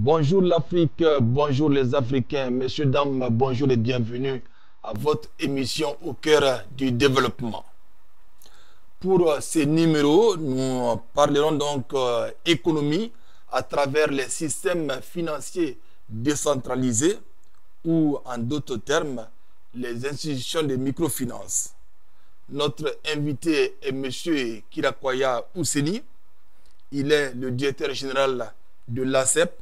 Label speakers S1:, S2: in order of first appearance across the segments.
S1: Bonjour l'Afrique, bonjour les Africains, messieurs, dames, bonjour et bienvenue à votre émission au cœur du développement. Pour ces numéros, nous parlerons donc économie à travers les systèmes financiers décentralisés ou en d'autres termes, les institutions de microfinance. Notre invité est M. Kirakoya Ousseni. Il est le directeur général de l'ACEP,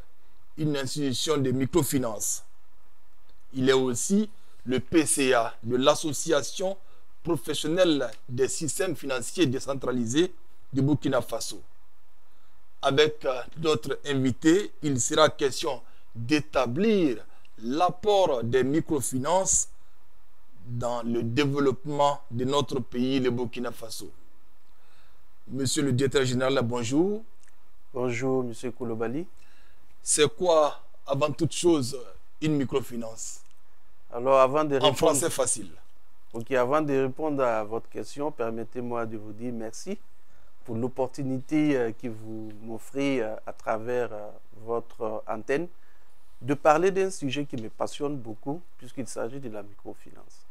S1: une institution de microfinance. Il est aussi le PCA de l'Association professionnelle des systèmes financiers décentralisés du Burkina Faso. Avec notre invité, il sera question d'établir l'apport des microfinances dans le développement de notre pays, le Burkina Faso. Monsieur le directeur général, bonjour.
S2: Bonjour, Monsieur Koulibaly.
S1: C'est quoi, avant toute chose, une microfinance?
S2: Alors, avant de répondre,
S1: en français facile.
S2: Ok, avant de répondre à votre question, permettez-moi de vous dire merci pour l'opportunité que vous m'offrez à travers votre antenne de parler d'un sujet qui me passionne beaucoup puisqu'il s'agit de la microfinance.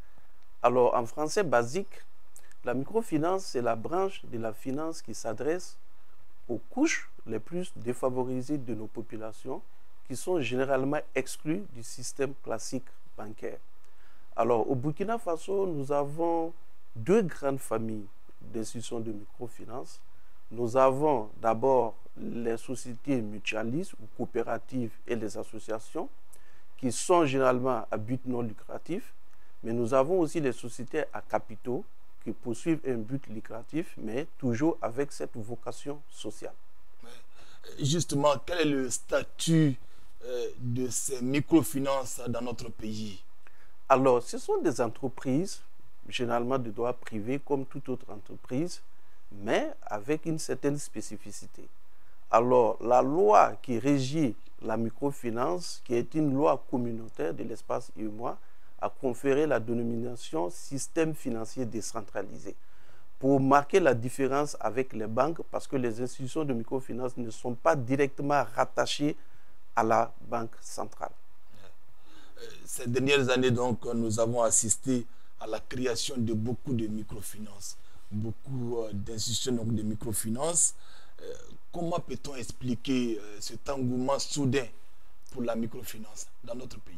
S2: Alors, en français basique, la microfinance, c'est la branche de la finance qui s'adresse aux couches les plus défavorisées de nos populations qui sont généralement exclues du système classique bancaire. Alors, au Burkina Faso, nous avons deux grandes familles d'institutions de microfinance. Nous avons d'abord les sociétés mutualistes ou coopératives et les associations qui sont généralement à but non lucratif, mais nous avons aussi les sociétés à capitaux qui poursuivent un but lucratif, mais toujours avec cette vocation sociale.
S1: Justement, quel est le statut de ces microfinances dans notre pays?
S2: Alors, ce sont des entreprises, généralement de droit privé, comme toute autre entreprise, mais avec une certaine spécificité. Alors, la loi qui régit la microfinance, qui est une loi communautaire de l'espace UEMOA, a conféré la dénomination système financier décentralisé pour marquer la différence avec les banques parce que les institutions de microfinance ne sont pas directement rattachées à la banque centrale.
S1: Ces dernières années, donc, nous avons assisté à la création de beaucoup de microfinances, beaucoup d'institutions de microfinance. Comment peut-on expliquer cet engouement soudain pour la microfinance dans notre pays?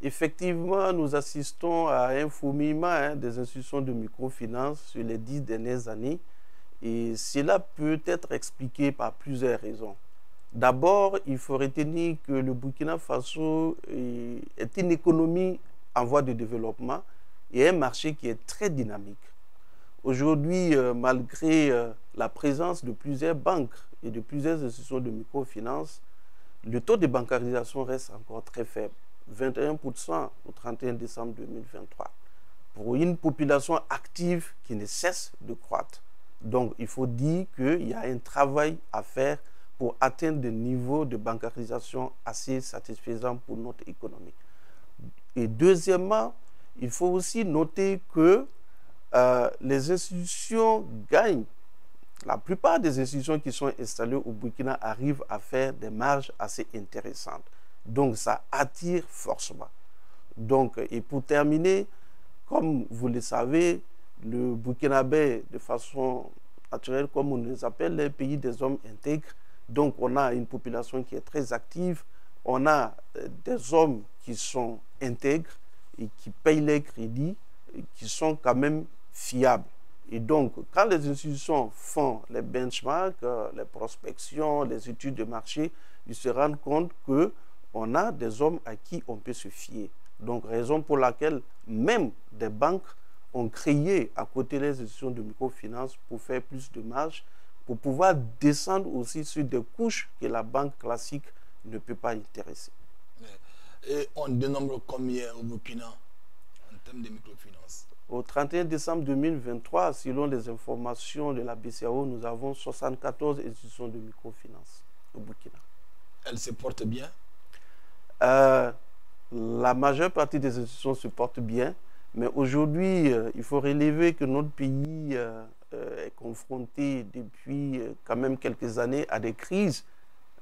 S2: Effectivement, nous assistons à un fourmillement des institutions de microfinance sur les 10 dernières années et cela peut être expliqué par plusieurs raisons. D'abord, il faut retenir que le Burkina Faso est une économie en voie de développement et un marché qui est très dynamique. Aujourd'hui, malgré la présence de plusieurs banques et de plusieurs institutions de microfinance, le taux de bancarisation reste encore très faible. 21% au 31 décembre 2023, pour une population active qui ne cesse de croître. Donc, il faut dire qu'il y a un travail à faire pour atteindre des niveaux de bancarisation assez satisfaisants pour notre économie. Et deuxièmement, il faut aussi noter que les institutions gagnent. La plupart des institutions qui sont installées au Burkina arrivent à faire des marges assez intéressantes. Donc, ça attire forcément. Donc, et pour terminer, comme vous le savez, le Burkinabé, de façon naturelle, comme on les appelle, les pays des hommes intègres. Donc, on a une population qui est très active. On a des hommes qui sont intègres et qui payent les crédits, et qui sont quand même fiables. Et donc, quand les institutions font les benchmarks, les prospections, les études de marché, ils se rendent compte que on a des hommes à qui on peut se fier. Donc, raison pour laquelle même des banques ont créé à côté des institutions de microfinance pour faire plus de marge, pour pouvoir descendre aussi sur des couches que la banque classique ne peut pas intéresser.
S1: Et on dénombre combien au Burkina en termes de microfinance?
S2: Au 31 décembre 2023, selon les informations de la BCAO, nous avons 74 institutions de microfinance au Burkina.
S1: Elles se portent bien?
S2: La majeure partie des institutions se portent bien, mais aujourd'hui, il faut relever que notre pays est confronté depuis quand même quelques années à des crises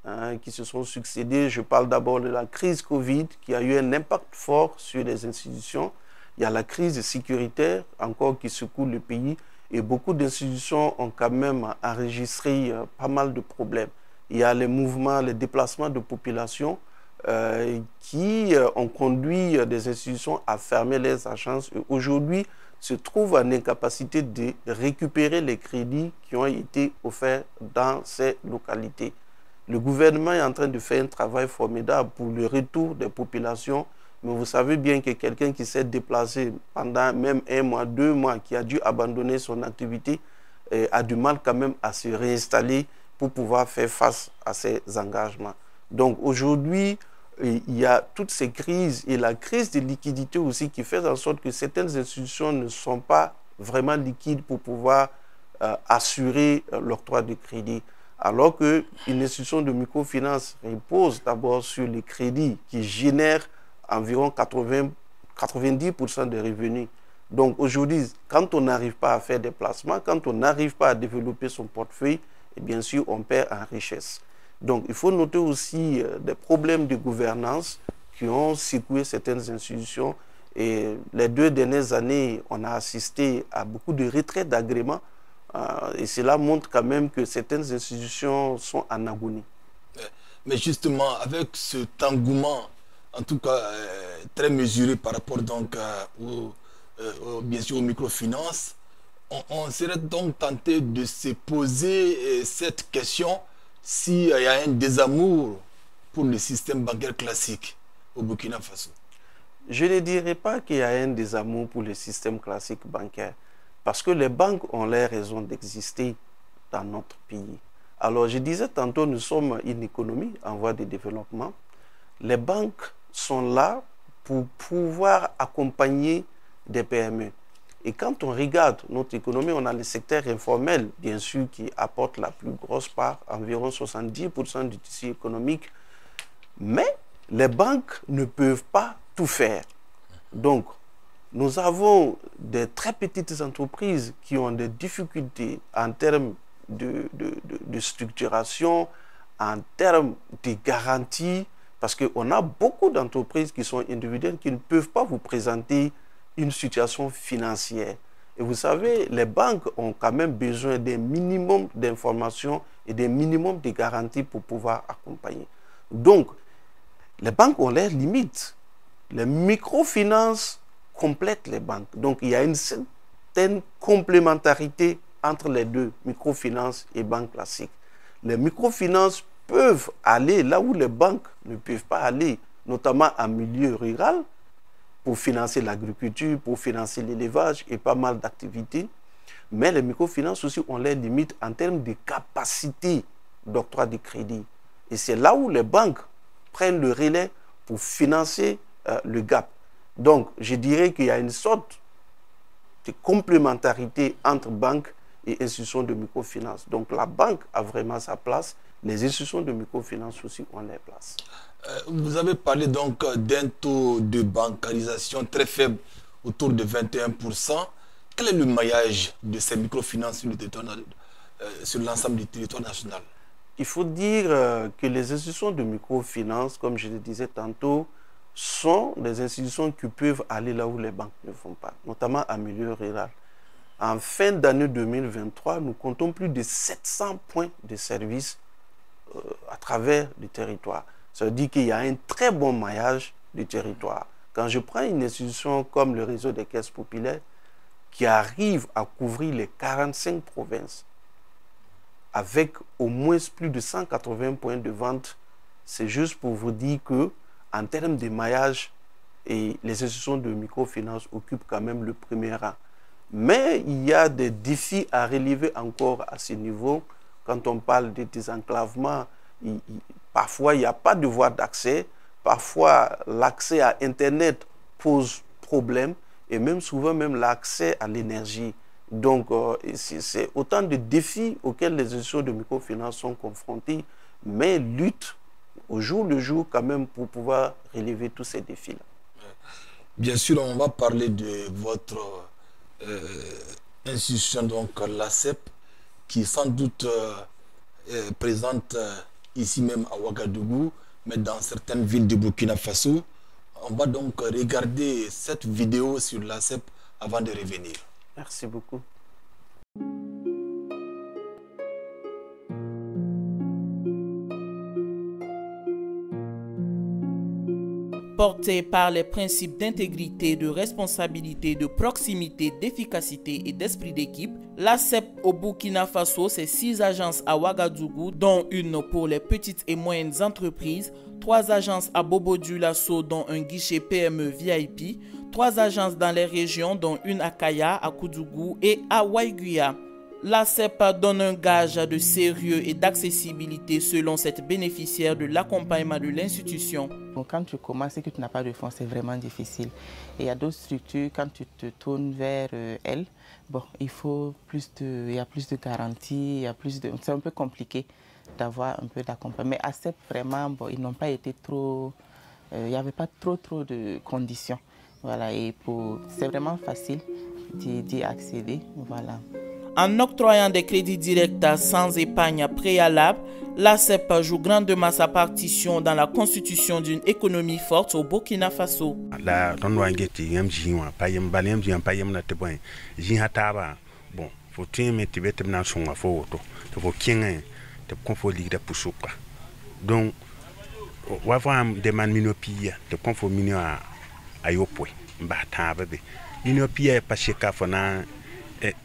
S2: hein, qui se sont succédés. Je parle d'abord de la crise Covid qui a eu un impact fort sur les institutions. Il y a la crise sécuritaire encore qui secoue le pays et beaucoup d'institutions ont quand même enregistré pas mal de problèmes. Il y a les mouvements, les déplacements de population qui ont conduit des institutions à fermer les agences et aujourd'hui se trouvent en incapacité de récupérer les crédits qui ont été offerts dans ces localités. Le gouvernement est en train de faire un travail formidable pour le retour des populations, mais vous savez bien que quelqu'un qui s'est déplacé pendant même 1 mois, 2 mois, qui a dû abandonner son activité, a du mal quand même à se réinstaller pour pouvoir faire face à ces engagements. Donc aujourd'hui, il y a toutes ces crises et la crise de liquidité aussi qui fait en sorte que certaines institutions ne sont pas vraiment liquides pour pouvoir assurer l'octroi de crédit. Alors qu'une institution de microfinance repose d'abord sur les crédits qui génèrent environ 90% des revenus. Donc aujourd'hui, quand on n'arrive pas à faire des placements, quand on n'arrive pas à développer son portefeuille, et bien sûr, on perd en richesse. Donc, il faut noter aussi des problèmes de gouvernance qui ont secoué certaines institutions. Et les 2 dernières années, on a assisté à beaucoup de retraits d'agréments. Et cela montre quand même que certaines institutions sont en agonie.
S1: Mais justement, avec cet engouement, en tout cas très mesuré par rapport donc, bien sûr aux microfinances, on serait donc tenté de se poser cette question s'il y a un désamour pour le système bancaire classique au Burkina Faso.
S2: Je ne dirais pas qu'il y a un désamour pour le système classique bancaire, parce que les banques ont leurs raisons d'exister dans notre pays. Alors, je disais tantôt, nous sommes une économie en voie de développement. Les banques sont là pour pouvoir accompagner des PME. Et quand on regarde notre économie, on a le secteur informel, bien sûr, qui apporte la plus grosse part, environ 70% du tissu économique. Mais les banques ne peuvent pas tout faire. Donc, nous avons des très petites entreprises qui ont des difficultés en termes de structuration, en termes de garantie, parce qu'on a beaucoup d'entreprises qui sont individuelles qui ne peuvent pas vous présenter une situation financière. Et vous savez, les banques ont quand même besoin d'un minimum d'informations et d'un minimum de garanties pour pouvoir accompagner. Donc, les banques ont leurs limites. Les microfinances complètent les banques. Donc, il y a une certaine complémentarité entre les deux, microfinances et banques classiques. Les microfinances peuvent aller là où les banques ne peuvent pas aller, notamment en milieu rural, pour financer l'agriculture, pour financer l'élevage et pas mal d'activités. Mais les microfinances aussi ont leurs limites en termes de capacité d'octroi de crédit. Et c'est là où les banques prennent le relais pour financer le gap. Donc, je dirais qu'il y a une sorte de complémentarité entre banques et institutions de microfinance. Donc, la banque a vraiment sa place. Les institutions de microfinance aussi ont leur place.
S1: Vous avez parlé donc d'un taux de bancarisation très faible, autour de 21%. Quel est le maillage de ces microfinances sur l'ensemble du territoire national?
S2: Il faut dire que les institutions de microfinance, comme je le disais tantôt, sont des institutions qui peuvent aller là où les banques ne vont pas, notamment en milieu rural. En fin d'année 2023, nous comptons plus de 700 points de service à travers le territoire. Ça veut dire qu'il y a un très bon maillage du territoire. Quand je prends une institution comme le réseau des caisses populaires, qui arrive à couvrir les 45 provinces, avec au moins plus de 180 points de vente, c'est juste pour vous dire que, en termes de maillage, et les institutions de microfinance occupent quand même le premier rang. Mais il y a des défis à relever encore à ce niveau. Quand on parle de désenclavement, parfois il n'y a pas de voie d'accès, parfois l'accès à Internet pose problème, et même souvent même l'accès à l'énergie. Donc c'est autant de défis auxquels les institutions de microfinance sont confrontées, mais luttent au jour le jour quand même pour pouvoir relever tous ces défis-là.
S1: Bien sûr, on va parler de votre institution, donc l'ACEP, qui sans doute présente ici même à Ouagadougou, mais dans certaines villes du Burkina Faso. On va donc regarder cette vidéo sur l'ACEP avant de revenir.
S2: Merci beaucoup.
S3: Porté par les principes d'intégrité, de responsabilité, de proximité, d'efficacité et d'esprit d'équipe, l'ACEP au Burkina Faso, c'est 6 agences à Ouagadougou, dont une pour les petites et moyennes entreprises, 3 agences à Bobo-Dioulasso, dont un guichet PME VIP, 3 agences dans les régions, dont une à Kaya, à Koudougou et à Waiguya. L'ACEP donne un gage de sérieux et d'accessibilité selon cette bénéficiaire de l'accompagnement de l'institution.
S4: Quand tu commences et que tu n'as pas de fonds, c'est vraiment difficile. Et il y a d'autres structures, quand tu te tournes vers elles, bon, il y a plus de garanties, c'est un peu compliqué d'avoir un peu d'accompagnement. Mais ACEP, vraiment, bon, ils n'ont pas été trop... il n'y avait pas trop de conditions. Voilà, et c'est vraiment facile d'y accéder. Voilà.
S3: En octroyant des crédits directs sans épargne préalable, l'ACEP joue grandement sa partition dans la constitution d'une économie forte au Burkina Faso.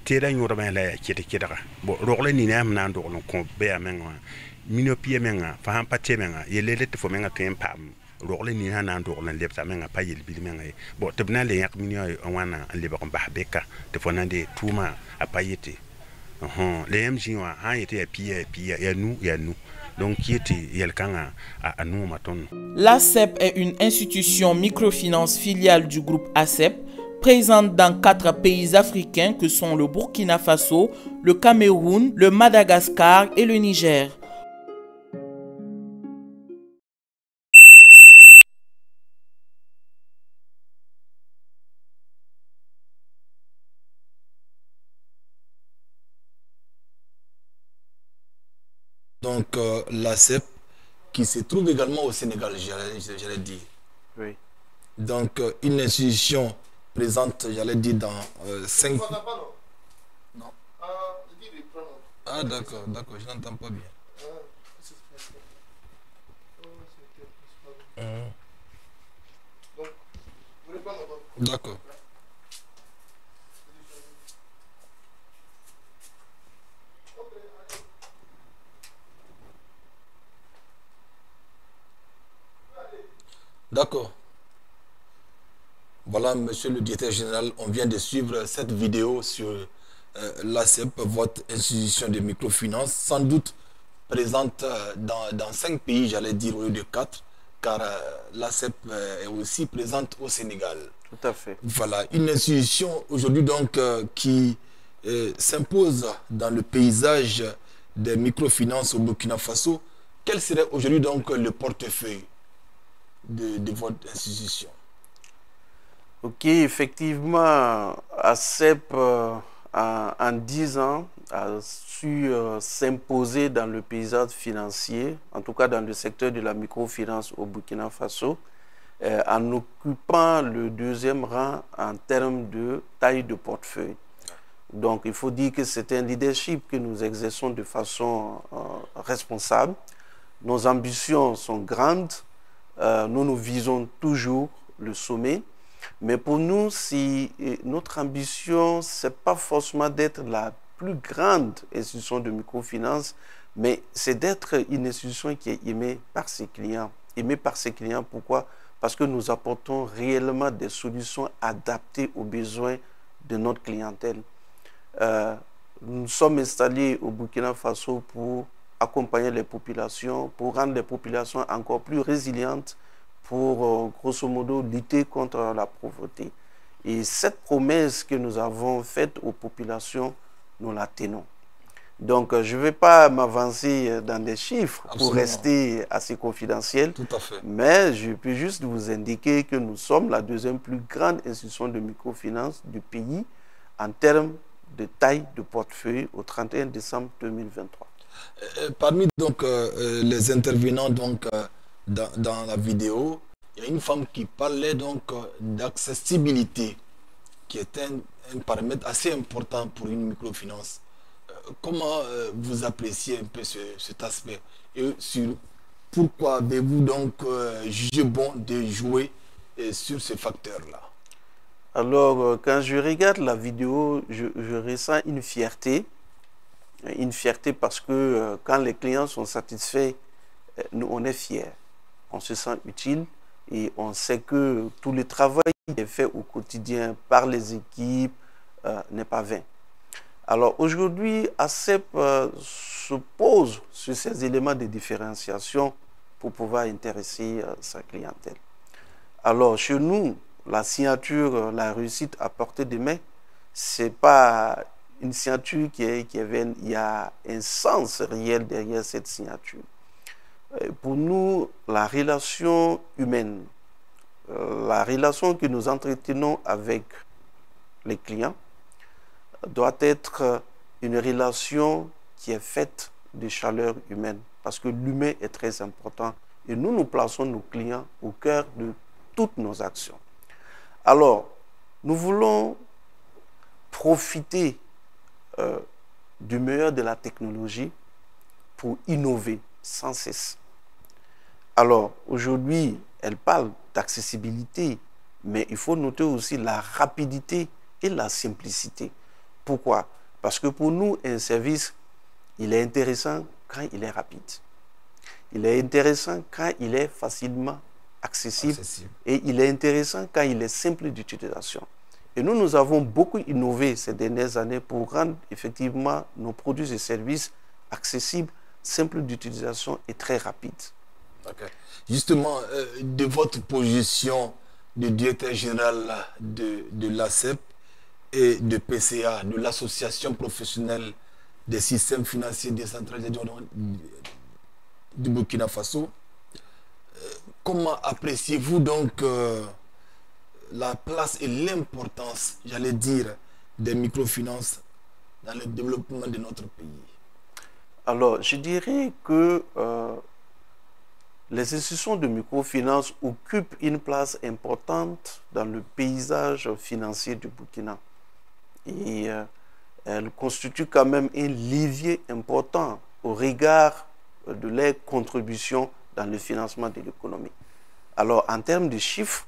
S5: Tera nyoro ben la kete kedara bo rogle ni na amna ndo no ko be amenga minio pie menga fa han patie menga yelele te fo menga tem pam rogle ni na ndo no lepta menga pa yel bil menga bo te bna le yak minio wana le ba ba beka te fo nande tuma apayete le mji wa ha yete ya nu donc qui était yelkanga à nous maton.
S3: L'ACEP est une institution microfinance filiale du groupe ACEP, présente dans 4 pays africains que sont le Burkina Faso, le Cameroun, le Madagascar et le Niger.
S1: Donc l'ACEP qui se trouve également au Sénégal, j'allais dire.
S2: Oui.
S1: Donc une institution présente, j'allais dire, dans 5... Non. Ah d'accord, je n'entends pas bien. D'accord. D'accord. Voilà, monsieur le directeur général, on vient de suivre cette vidéo sur l'ACEP, votre institution de microfinance, sans doute présente dans 5 pays, j'allais dire au lieu de 4, car l'ACEP est aussi présente au Sénégal.
S2: Tout à fait.
S1: Voilà, une institution aujourd'hui donc qui s'impose dans le paysage des microfinances au Burkina Faso. Quel serait aujourd'hui donc le portefeuille de votre institution?
S2: Ok, effectivement, ACEP, en 10 ans, a su s'imposer dans le paysage financier, en tout cas dans le secteur de la microfinance au Burkina Faso, en occupant le 2e rang en termes de taille de portefeuille. Donc, il faut dire que c'est un leadership que nous exerçons de façon responsable. Nos ambitions sont grandes. Nous visons toujours le sommet. Mais pour nous, notre ambition, ce n'est pas forcément d'être la plus grande institution de microfinance, mais c'est d'être une institution qui est aimée par ses clients. Aimée par ses clients, pourquoi? Parce que nous apportons réellement des solutions adaptées aux besoins de notre clientèle. Nous sommes installés au Burkina Faso pour accompagner les populations, pour rendre les populations encore plus résilientes, pour, grosso modo, lutter contre la pauvreté. Et cette promesse que nous avons faite aux populations, nous la tenons. Donc, je ne vais pas m'avancer dans des chiffres pour rester assez confidentiel.
S1: Tout à fait.
S2: Mais je peux juste vous indiquer que nous sommes la 2e plus grande institution de microfinance du pays en termes de taille de portefeuille au 31 décembre 2023.
S1: Parmi donc les intervenants donc dans la vidéo, il y a une femme qui parlait donc d'accessibilité, qui est un paramètre assez important pour une microfinance. Comment vous appréciez un peu cet aspect et sur pourquoi avez-vous donc jugé bon de jouer sur ce facteur-là?
S2: Alors, quand je regarde la vidéo, je ressens une fierté parce que quand les clients sont satisfaits, nous, on est fiers, on se sent utile et on sait que tout le travail qui est fait au quotidien par les équipes n'est pas vain. Alors aujourd'hui, ACEP se pose sur ces éléments de différenciation pour pouvoir intéresser sa clientèle. Alors chez nous, la signature, la réussite à portée de main, ce n'est pas une signature qui est vaine, il y a un sens réel derrière cette signature. Pour nous, la relation humaine, la relation que nous entretenons avec les clients doit être une relation qui est faite de chaleur humaine, parce que l'humain est très important et nous plaçons nos clients au cœur de toutes nos actions. Alors, nous voulons profiter du meilleur de la technologie pour innover sans cesse. Alors, aujourd'hui, elle parle d'accessibilité, mais il faut noter aussi la rapidité et la simplicité. Pourquoi? Parce que pour nous, un service, il est intéressant quand il est rapide. Il est intéressant quand il est facilement accessible. Et il est intéressant quand il est simple d'utilisation. Et nous avons beaucoup innové ces dernières années pour rendre effectivement nos produits et services accessibles, simples d'utilisation et très rapides.
S1: Okay. Justement, de votre position de directeur général de l'ACEP et de PCA, de l'Association professionnelle des systèmes financiers décentralisés du Burkina Faso, comment appréciez-vous donc la place et l'importance, j'allais dire, des microfinances dans le développement de notre pays?
S2: Alors, je dirais que les institutions de microfinance occupent une place importante dans le paysage financier du Burkina. Et elles constituent quand même un levier important au regard de leur contribution dans le financement de l'économie. Alors, en termes de chiffres,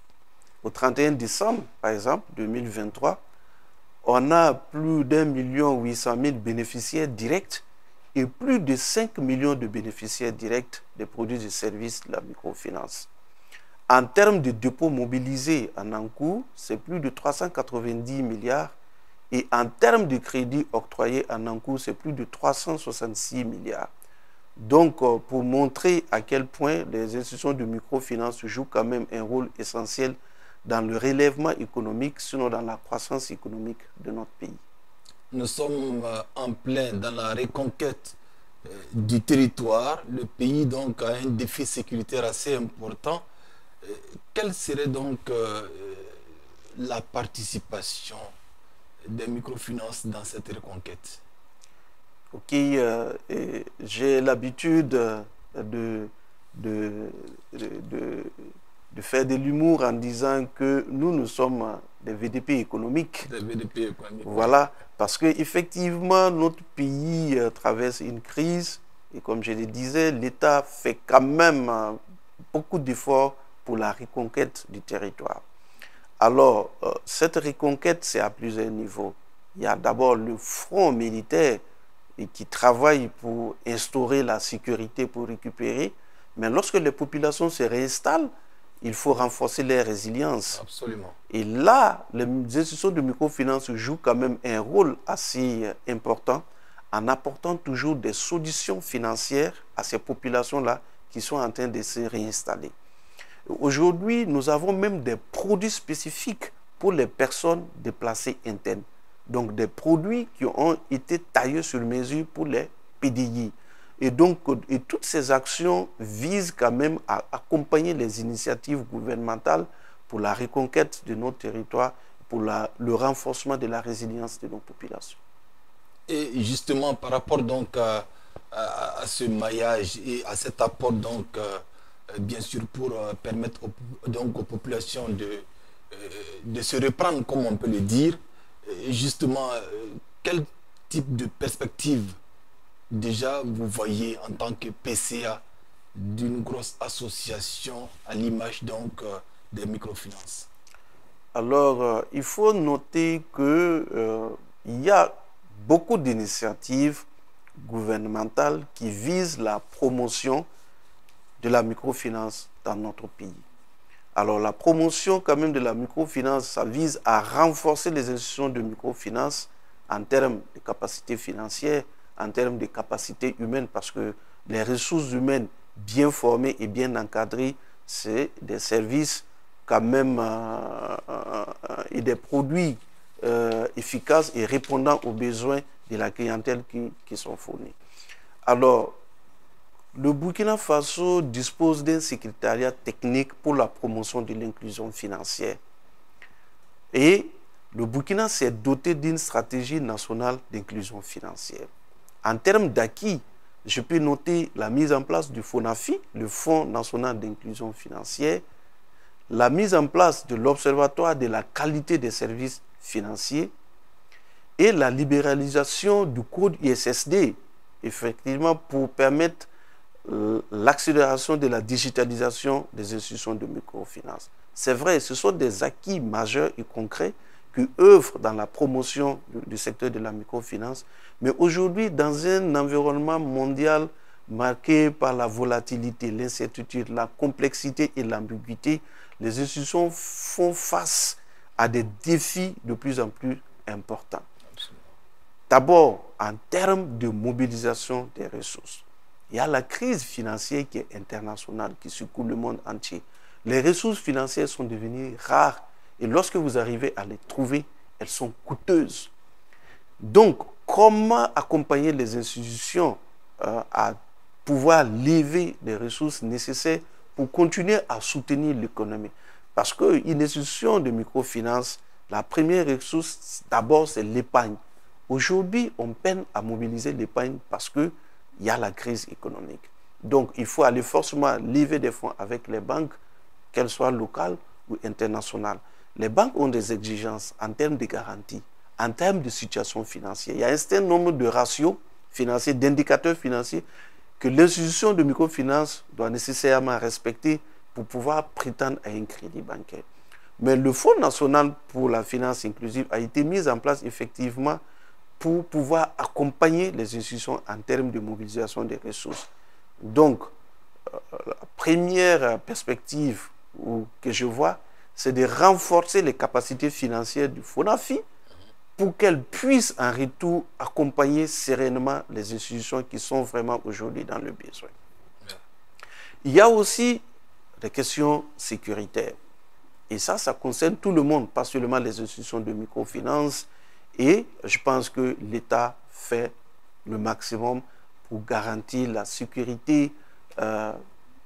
S2: au 31 décembre, par exemple, 2023, on a plus d'1,8 million de bénéficiaires directs et plus de 5 millions de bénéficiaires directs des produits et services de la microfinance. En termes de dépôts mobilisés en encours, c'est plus de 390 milliards et en termes de crédits octroyés en encours, c'est plus de 366 milliards. Donc, pour montrer à quel point les institutions de microfinance jouent quand même un rôle essentiel dans le relèvement économique, sinon dans la croissance économique de notre pays.
S1: Nous sommes en plein dans la reconquête du territoire. Le pays donc a un défi sécuritaire assez important. Quelle serait donc la participation des microfinances dans cette reconquête?
S2: Ok, j'ai l'habitude de faire de l'humour en disant que nous sommes des VDP économiques.
S1: Des VDP économiques.
S2: Voilà, parce qu'effectivement, notre pays traverse une crise et comme je le disais, l'État fait quand même beaucoup d'efforts pour la reconquête du territoire. Alors, cette reconquête, c'est à plusieurs niveaux. Il y a d'abord le front militaire qui travaille pour instaurer la sécurité, pour récupérer. Mais lorsque les populations se réinstallent, il faut renforcer leur résilience.
S1: Absolument.
S2: Et là, les institutions de microfinance jouent quand même un rôle assez important en apportant toujours des solutions financières à ces populations-là qui sont en train de se réinstaller. Aujourd'hui, nous avons même des produits spécifiques pour les personnes déplacées internes. Donc des produits qui ont été taillés sur mesure pour les PDI. Et donc, toutes ces actions visent quand même à accompagner les initiatives gouvernementales pour la reconquête de nos territoires, pour le renforcement de la résilience de nos populations.
S1: Et justement, par rapport donc à ce maillage et à cet apport, donc, bien sûr, pour permettre donc, aux populations de se reprendre, comme on peut le dire. Et justement, quel type de perspective déjà vous voyez en tant que PCA d'une grosse association à l'image donc des microfinances?
S2: Alors, il faut noter que il y a beaucoup d'initiatives gouvernementales qui visent la promotion de la microfinance dans notre pays. Alors, la promotion quand même de la microfinance, ça vise à renforcer les institutions de microfinance en termes de capacité financière, en termes de capacité humaine, parce que les ressources humaines bien formées et bien encadrées, c'est des services quand même et des produits efficaces et répondant aux besoins de la clientèle qui sont fournis. Alors, le Burkina Faso dispose d'un secrétariat technique pour la promotion de l'inclusion financière. Et le Burkina s'est doté d'une stratégie nationale d'inclusion financière. En termes d'acquis, je peux noter la mise en place du FONAFI, le Fonds national d'inclusion financière, la mise en place de l'Observatoire de la qualité des services financiers et la libéralisation du code ISSD, effectivement pour permettre l'accélération de la digitalisation des institutions de microfinance. C'est vrai, ce sont des acquis majeurs et concrets qui œuvrent dans la promotion du secteur de la microfinance. Mais aujourd'hui, dans un environnement mondial marqué par la volatilité, l'incertitude, la complexité et l'ambiguïté, les institutions font face à des défis de plus en plus importants. D'abord, en termes de mobilisation des ressources. Il y a la crise financière qui est internationale, qui secoue le monde entier. Les ressources financières sont devenues rares et lorsque vous arrivez à les trouver, elles sont coûteuses. Donc, comment accompagner les institutions à pouvoir lever les ressources nécessaires pour continuer à soutenir l'économie? Parce qu'une institution de microfinance, la première ressource, d'abord, c'est l'épargne. Aujourd'hui, on peine à mobiliser l'épargne parce qu'il y a la crise économique. Donc, il faut aller forcément lever des fonds avec les banques, qu'elles soient locales ou internationales. Les banques ont des exigences en termes de garantie, en termes de situation financière. Il y a un certain nombre de ratios financiers, d'indicateurs financiers que l'institution de microfinance doit nécessairement respecter pour pouvoir prétendre à un crédit bancaire. Mais le Fonds national pour la finance inclusive a été mis en place effectivement pour pouvoir accompagner les institutions en termes de mobilisation des ressources. Donc, la première perspective que je vois, c'est de renforcer les capacités financières du FONAFI pour qu'elles puissent en retour accompagner sereinement les institutions qui sont vraiment aujourd'hui dans le besoin. Il y a aussi des questions sécuritaires. Et ça concerne tout le monde, pas seulement les institutions de microfinance. Et je pense que l'État fait le maximum pour garantir la sécurité,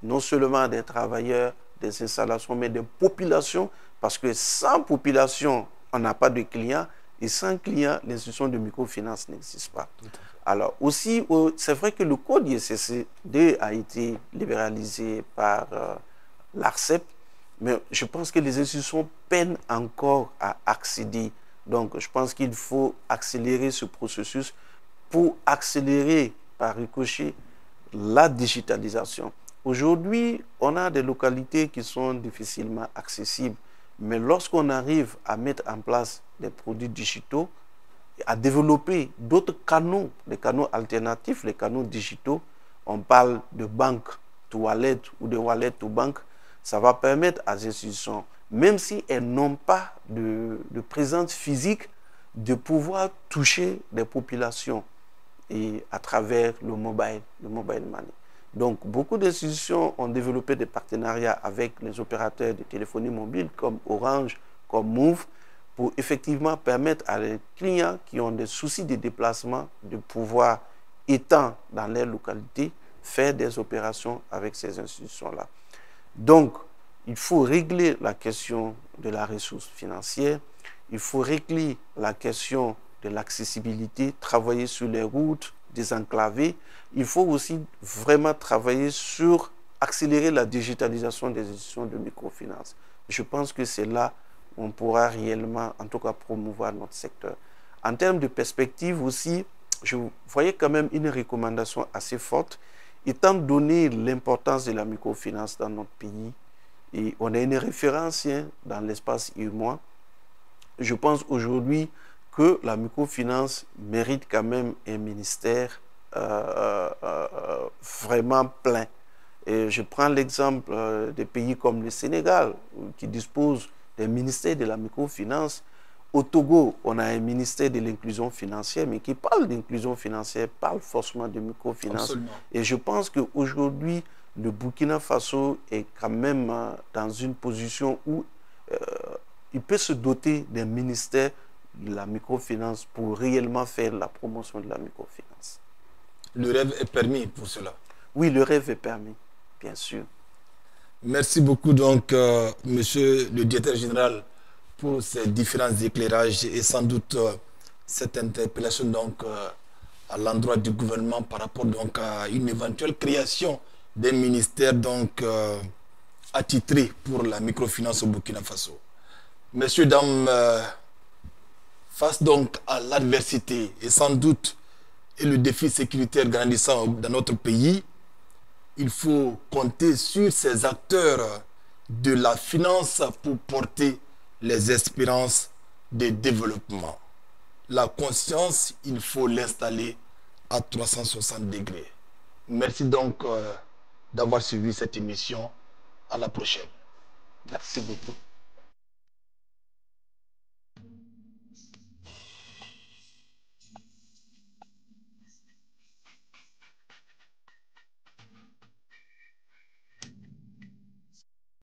S2: non seulement des travailleurs, des installations, mais des populations, parce que sans population, on n'a pas de clients, et sans clients, l'institution de microfinance n'existe pas. Alors aussi, c'est vrai que le code ISSD a été libéralisé par l'ARCEP, mais je pense que les institutions peinent encore à accéder. Donc, je pense qu'il faut accélérer ce processus pour accélérer par ricochet la digitalisation. Aujourd'hui, on a des localités qui sont difficilement accessibles, mais lorsqu'on arrive à mettre en place des produits digitaux, à développer d'autres canaux, des canaux alternatifs, les canaux digitaux, on parle de banque to wallet ou de wallet to banque, ça va permettre à ces institutions, même si elles n'ont pas de présence physique, de pouvoir toucher des populations et à travers le mobile money. Donc, beaucoup d'institutions ont développé des partenariats avec les opérateurs de téléphonie mobile comme Orange, comme Move, pour effectivement permettre à les clients qui ont des soucis de déplacement de pouvoir, étant dans leur localité, faire des opérations avec ces institutions-là. Donc, il faut régler la question de la ressource financière, il faut régler la question de l'accessibilité, travailler sur les routes désenclaver, il faut aussi vraiment travailler sur accélérer la digitalisation des institutions de microfinance. Je pense que c'est là où on pourra réellement, en tout cas, promouvoir notre secteur. En termes de perspective aussi, je voyais quand même une recommandation assez forte, étant donné l'importance de la microfinance dans notre pays, et on a une référence dans l'espace UEMOA. Je pense aujourd'hui que la microfinance mérite quand même un ministère vraiment plein. Et je prends l'exemple des pays comme le Sénégal, qui disposent d'un ministère de la microfinance. Au Togo, on a un ministère de l'inclusion financière, mais qui parle d'inclusion financière, parle forcément de microfinance.
S1: Absolument.
S2: Et je pense qu'aujourd'hui, le Burkina Faso est quand même dans une position où il peut se doter d'un ministère de la microfinance pour réellement faire la promotion de la microfinance.
S1: Le rêve est permis pour cela.
S2: Oui, le rêve est permis, bien sûr.
S1: Merci beaucoup donc, monsieur le directeur général, pour ces différents éclairages et sans doute cette interpellation donc, à l'endroit du gouvernement par rapport donc, à une éventuelle création d'un ministère donc, attitré pour la microfinance au Burkina Faso. Messieurs, dames, face donc à l'adversité et sans doute et le défi sécuritaire grandissant dans notre pays, il faut compter sur ces acteurs de la finance pour porter les espérances de développement. La conscience, il faut l'installer à 360 degrés. Merci donc d'avoir suivi cette émission. À la prochaine.
S2: Merci beaucoup.